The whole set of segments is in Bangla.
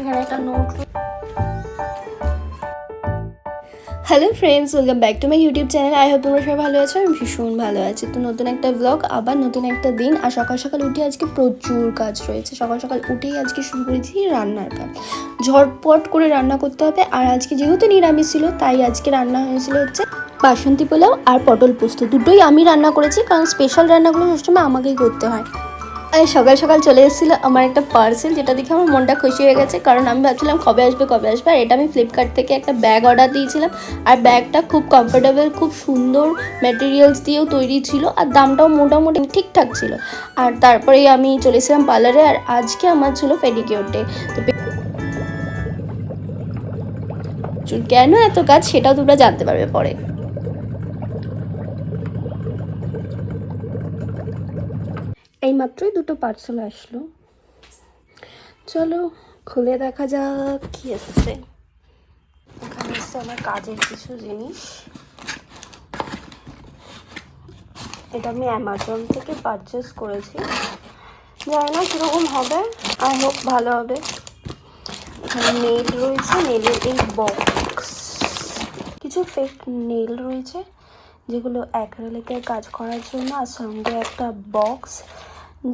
এখানে একটা note. Hello friends, welcome back to my YouTube channel. I hope তোমরা সবাই ভালো আছো। আমি ভীষণ ভালো আছি। তো নতুন একটা ব্লগ, আবার নতুন একটা দিন। আর সকাল সকাল উঠে আজকে প্রচুর কাজ রয়েছে। সকাল সকাল উঠেই আজকে শুরু করেছি রান্নার কাজ। ঝটপট করে রান্না করতে হবে। আর আজকে যেহেতু নিরামিষ ছিল, তাই আজকে রান্না হয়েছিল হচ্ছে বাসন্তী পোলাও আর পটল পোস্ত। দুটোই আমি রান্না করেছি, কারণ স্পেশাল রান্নাগুলো সবসময় আমাকেই করতে হয়। আর সকাল সকাল চলে এসেছিলো আমার একটা পার্সেল, যেটা দেখে আমার মনটা খুশি হয়ে গেছে। কারণ আমি ভাবছিলাম কবে আসবে। আর এটা আমি ফ্লিপকার্ট থেকে একটা ব্যাগ অর্ডার দিয়েছিলাম। আর ব্যাগটা খুব কমফোর্টেবল, খুব সুন্দর ম্যাটেরিয়ালস দিয়েও তৈরি ছিল। আর দামটাও মোটামুটি ঠিকঠাক ছিল। আর তারপরেই আমি চলে এসেছিলাম পার্লারে। আর আজকে আমার ছিল পেডিকিউর ডে। তো কেন এত কাজ, সেটাও তোমরা জানতে পারবে পরে। এইমাত্রই দুটো পার্সেল আসলো, চলো খুলে দেখা যাক কি এসেছে। এখানে এসছে আমার কাজের কিছু জিনিস। এটা আমি অ্যামাজন থেকে পারচেস করেছি। জানি না কীরকম হবে, আই হোপ ভালো হবে। এখানে নেল রয়েছে, নেলের এই বক্স, কিছু ফেক নেল রয়েছে যেগুলো অ্যাক্রিলিকে কাজ করার জন্য। আর সঙ্গে একটা বক্স,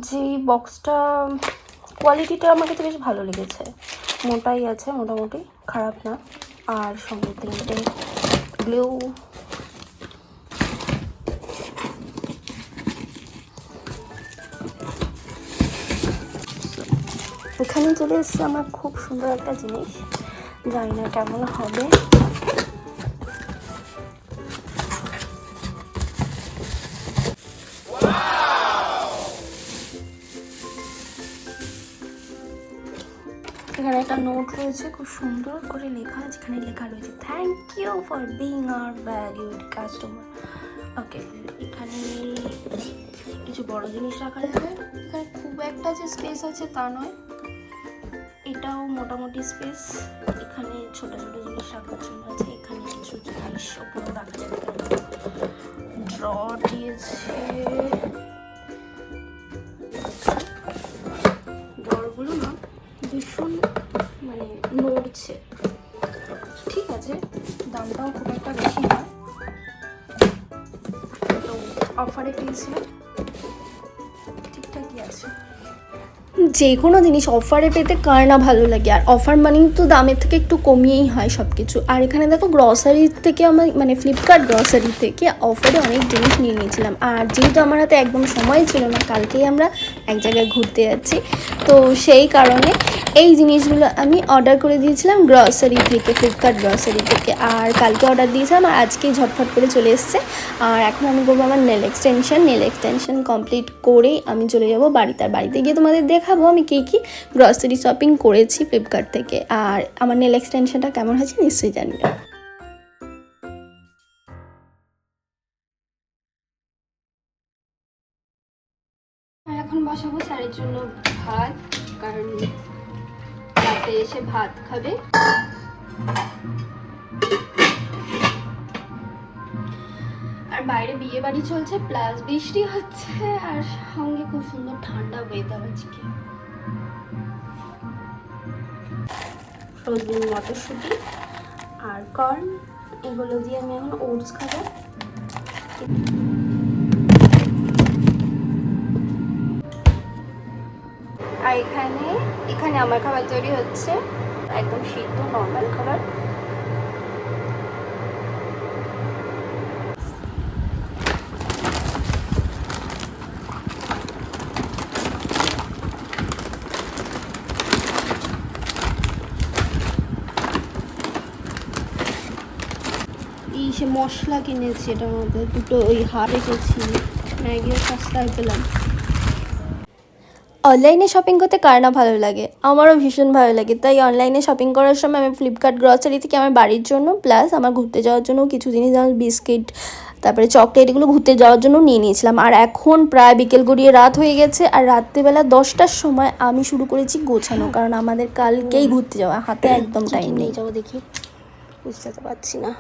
যেই বক্সটা কোয়ালিটিটা আমার কাছে বেশ ভালো লেগেছে। মোটাই আছে মোটামুটি, খারাপ না। আর সঙ্গে তিনটে গ্লু। এখানে চলে এসছে আমার খুব সুন্দর একটা জিনিস, জানি না কেমন হবে। এখানে একটা নোট রয়েছে, খুব সুন্দর করে লেখা। যেখানে লেখা রয়েছে thank you for being our valued customer. Okay, এখানে কিছু বড় জিনিস রাখা যাবে। এখানে খুব একটা যে স্পেস আছে তা নয়, এটাও মোটামুটি স্পেস। এখানে ছোট ছোট জিনিস রাখার জন্য আছে। এখানে কিছু জিনিস ওপরেও রাখা যাবে। ড্র দিয়েছে, ড্রগুলো না ভীষণ মানে নড়ছে। ঠিক আছে, দামটাও খুব একটা বেশি না, তো অফারে পেয়েছিলাম, ঠিকঠাকই আছে। যে কোনো জিনিস অফারে পেতে কার না ভালো লাগে। আর অফার মানেই তো দামের থেকে একটু কমিয়েই হয় সব কিছু। আর এখানে দেখো গ্রসারি থেকে আমার মানে ফ্লিপকার্ট গ্রসারি থেকে অফারে অনেক জিনিস নিয়ে নিয়েছিলাম। আর যেহেতু আমার হাতে একদম সময় ছিল না, কালকেই আমরা এক জায়গায় ঘুরতে যাচ্ছি, তো সেই কারণে এই জিনিসগুলো আমি অর্ডার করে দিয়েছিলাম গ্রসারি থেকে, ফ্লিপকার্ট গ্রসারি থেকে। আর কালকে অর্ডার দিয়েছিলাম, আর আজকেই ঝটফট করে চলে এসছে। আর এখন আমি করবো আমার নেল এক্সটেনশন কমপ্লিট করেই আমি চলে যাব বাড়িতে। আর বাড়িতে গিয়ে তোমাদের দেখাবো আমি কী গ্রসারি শপিং করেছি ফ্লিপকার্ট থেকে। আর আমার নেল এক্সটেনশনটা কেমন হয়েছে নিশ্চয়ই জানিও। আর এখন বসাবো স্যারের জন্য ভাত, কারণ রাতে এসে ভাত খাবে। আর বাইরে বিয়ে বাড়ি চলছে, প্লাস বৃষ্টি হচ্ছে, আর সঙ্গে খুব সুন্দর ঠান্ডা ওয়েদার আজকে। ফ্রোজেন মটরশুঁটি আর কর্ন, এগুলো দিয়ে আমি এখন ওটস খাবো। আর এখানে আমার খাবার তৈরি হচ্ছে, একদম সিদ্ধ নর্মাল খাবার। এই সে মশলা কিনেছি, এটার মধ্যে দুটো ওই হাড় রেখেছি, ম্যাগিও সস্তায় পেলাম। অনলাইনে শপিং করতে কার না ভালো লাগে, আমারও ভীষণ ভালো লাগে। তাই অনলাইনে শপিং করার সময় আমি ফ্লিপকার্ট গ্রসারি থেকে আমার বাড়ির জন্য, প্লাস আমার ঘুরতে যাওয়ার জন্য কিছু জিনিস, যেমন বিস্কিট, তারপরে চকলেট, এগুলো ঘুরতে যাওয়ার জন্য নিয়ে নিয়েছিলাম। আর এখন প্রায় বিকেল গড়িয়ে রাত হয়ে গেছে। আর রাত্রিবেলা 10টার সময় আমি শুরু করেছি গোছানো, কারণ আমাদের কালকেই ঘুরতে যাওয়া, হাতে একদম টাইম নেই। যাবো দেখি, বুঝতে তো পারছি না।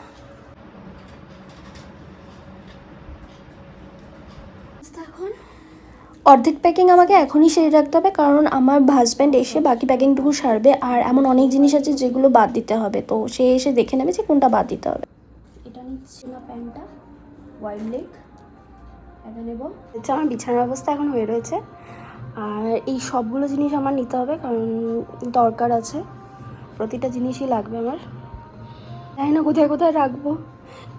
এখন অর্ধেক প্যাকিং আমাকে এখনই সেরে রাখতে হবে, কারণ আমার হাজব্যান্ড এসে বাকি প্যাকিংটুকু সারবে। আর এমন অনেক জিনিস আছে যেগুলো বাদ দিতে হবে, তো সে এসে দেখে নেবে যে কোনটা বাদ দিতে হবে। এটা নিচ্ছি না প্যান্টটা, ওয়াইড লেগ এটা নেবো। হচ্ছে আমার বিছানার অবস্থা এখন হয়ে রয়েছে, আর এই সবগুলো জিনিস আমার নিতে হবে কারণ দরকার আছে, প্রতিটা জিনিসই লাগবে আমার। জানি না কোথায় কোথায় রাখবো,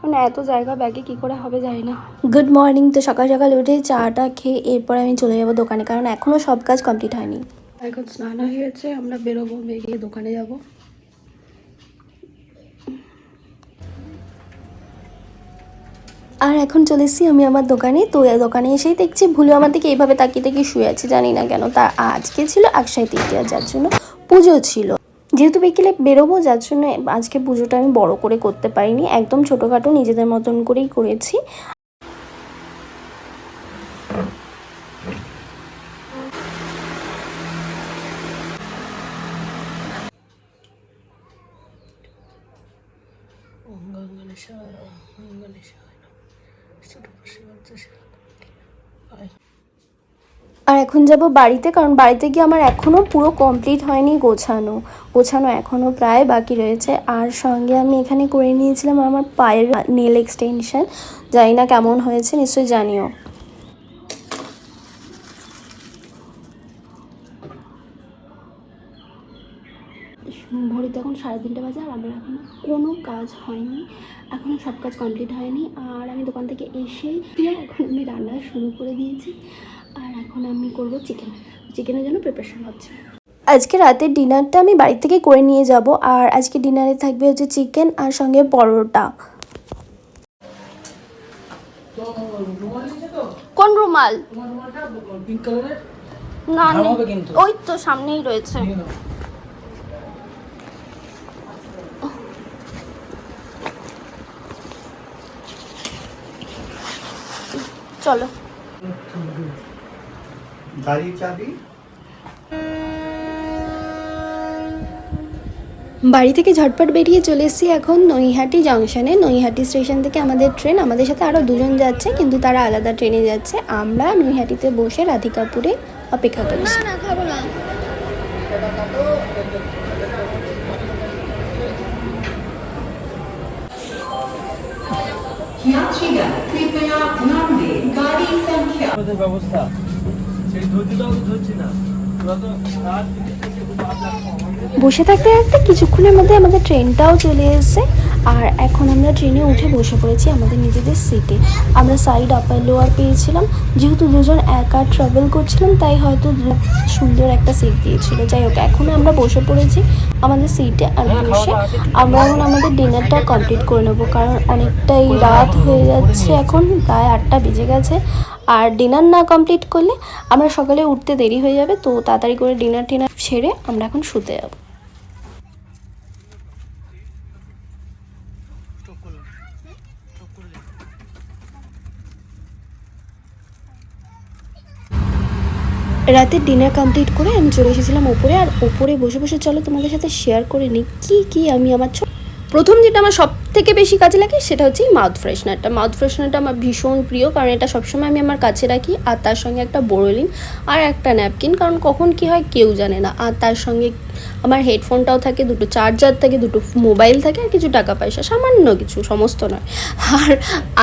মানে এত জায়গা ব্যাগে কী করে হবে জানি না। Good morning. তো সকাল সকাল উঠে চাটা খেয়ে এরপর আমি চলে যাবো দোকানে, কারণ এখনও সব কাজ কমপ্লিট হয়নি। এখন স্নান হয়ে গেছে, আমরা বেরোবো, বেরিয়ে দোকানে যাব। আর এখন চলে এসেছি আমি আমার দোকানে। তো দোকানে এসেই দেখছি ভুলু আমার দিকে এইভাবে তাকিয়ে তাকিয়ে শুয়ে আছে, জানি না কেন। তা আজকে ছিল অক্ষয় তৃতীয়া, যার জন্য পুজো ছিল। যেহেতু বিকেলে বেরোবো, যার জন্য আজকে পুজোটা আমি বড় করে করতে পারিনি, একদম ছোটোখাটো নিজেদের মতন করেই করেছি। আর এখন যাব বাড়িতে, কারণ বাড়িতে গিয়ে আমার এখনও পুরো কমপ্লিট হয়নি গোছানো এখনও প্রায় বাকি রয়েছে। আর সঙ্গে আমি এখানে করে নিয়েছিলাম আমার পায়ের নেল এক্সটেনশন, জানি না কেমন হয়েছে, নিশ্চয়ই জানিও। ঘড়িতে এখন 3:30 বাজে, আর আমার এখনও কোনো কাজ হয়নি, এখনও সব কাজ কমপ্লিট হয়নি। আর আমি দোকান থেকে এসেই এখন আমি রান্না শুরু করে দিয়েছি। আর এখন আমি করবো চিকেনের জন্য প্রিপারেশন হচ্ছে। আজকে রাতের ডিনারটা আমি বাড়ি থেকে করে নিয়ে যাব। আর আজকে ডিনারে থাকবে হচ্ছে চিকেন আর সঙ্গে পরোটা। কোন রুমাল? না, ওই তো সামনেই রয়েছে। চলো। বাড়ি থেকে ঝটপট বেরিয়ে চলে এসেছি এখন নৈহাটি জাংশনে। নৈহাটি স্টেশন থেকে আমাদের ট্রেন, আমাদের সাথে আরও দুজন যাচ্ছে, কিন্তু তারা আলাদা ট্রেনে যাচ্ছে। আমরা নৈহাটিতে বসে রাধিকাপুরে অপেক্ষা করছি। না খাবো না। ব্যবস্থা সেই ধৈর্যটাও ধরছি না। বসে থাকতে থাকতে কিছুক্ষণের মধ্যে আমাদের ট্রেনটাও চলে এসেছে। আর এখন আমরা ট্রেনে উঠে বসে পড়েছি আমাদের নিজেদের সিটে। আমরা সাইড আপার লোয়ার পেয়েছিলাম, যেহেতু দুজন একা ট্রাভেল করছিলাম তাই হয়তো সুন্দর একটা সিট দিয়েছিল। যাই হোক, এখন আমরা বসে পড়েছি আমাদের সিটে। আর বসে আমরা এখন আমাদের ডিনারটা কমপ্লিট করে নেবো, কারণ অনেকটাই রাত হয়ে যাচ্ছে, এখন প্রায় 8টা বেজে গেছে। আর ডিনার না কমপ্লিট করলে আমরা সকালে উঠতে দেরি হয়ে যাবে, তো তাড়াতাড়ি করে ডিনার সেরে আমরা এখন শুতে যাব। রাতের ডিনার কমপ্লিট করে আমি চলে এসেছিলাম ওপরে। আর ওপরে বসে বসে চলো তোমাদের সাথে শেয়ার করে নিই কি আমি আমার প্রথম যেটা আমার সব থেকে বেশি কাজে লাগে সেটা হচ্ছে মাউথ ফ্রেশনারটা আমার ভীষণ প্রিয়, কারণ এটা সবসময় আমি আমার কাছে রাখি। আর তার সঙ্গে একটা বোরোলিন আর একটা ন্যাপকিন, কারণ কখন কি হয় কেউ জানে না। আর তার সঙ্গে আমার হেডফোনটাও থাকে, দুটো চার্জার থাকে, দুটো মোবাইল থাকে, আর কিছু টাকা পয়সা, সামান্য কিছু, সমস্ত নয়। আর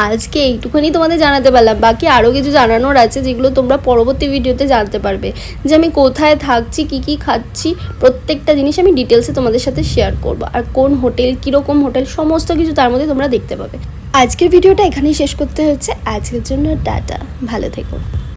আজকে এইটুকুনি তোমাদের জানাতে পারলাম, বাকি আরও কিছু জানানোর আছে যেগুলো তোমরা পরবর্তী ভিডিওতে জানতে পারবে, যে আমি কোথায় থাকছি, কি খাচ্ছি, প্রত্যেকটা জিনিস আমি ডিটেলসে তোমাদের সাথে শেয়ার করবো। আর কোন হোটেল, কীরকম হোটেল, সমস্ত কিছু তার মধ্যে তোমরা দেখতে পাবে। আজকের ভিডিওটা এখানেই শেষ করতে হচ্ছে। আজকের জন্য টাটা, ভালো থেকো।